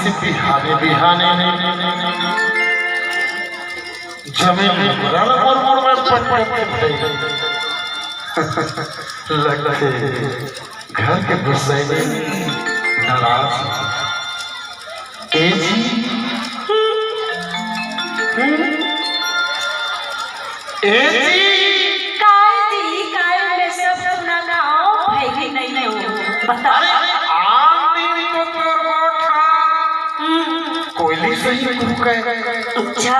किसी बिहाने बिहाने जमीन रल मुड़ में लगते घर के गुस्से में नाराज जी कोयली से ही अच्छा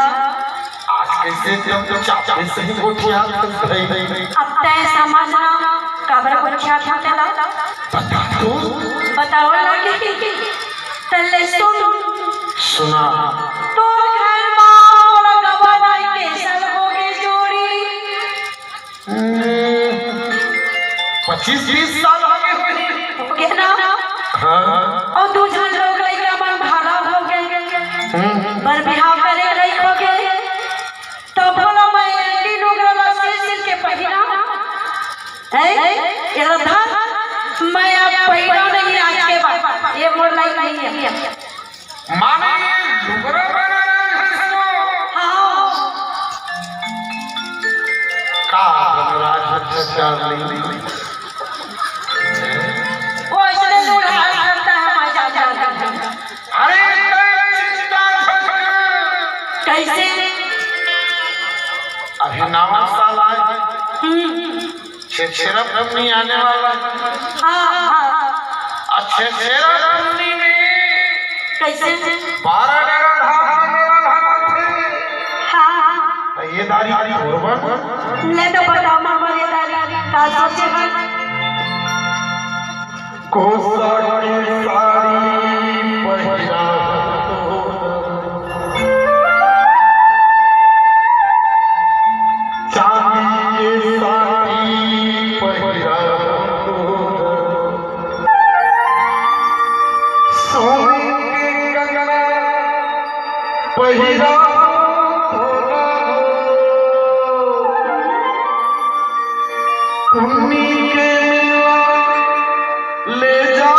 आज कैसे तुम चापे से ही गोठिया अब तय समझना कबर गोठिया था बता तो बताओ लगे तले सुना तो घर मां गवाई के सल हो गए जोड़ी 25-20 साल हो गए ना हाँ और दूसरे लोग लइका मन भाड़ा हो गए पर बिहाव करे लइक हो गए तो बोला मैं एंटी नोगरा सिल के पहिरा है ये था मैं अब पहिरा नहीं आज के बाद ये मोर लाइक नहीं है माने लुगरा बना हां का राज डार्लिंग वो इसने लोग हाल करता है मजा जाता है अरे कैसे अभी नवा साल आए छेरा पूर्णी आने वाला हां अच्छे छेरा पूर्णी में कैसे 12 हां ये दाढ़ी कुर्बान ले तो बताओ मामा ये दादी का सोचे है कोसा की साड़ी पहिरा चांदी की साड़ी पहिरा सोने के कंगना पहिरा पुन्नी के ले जा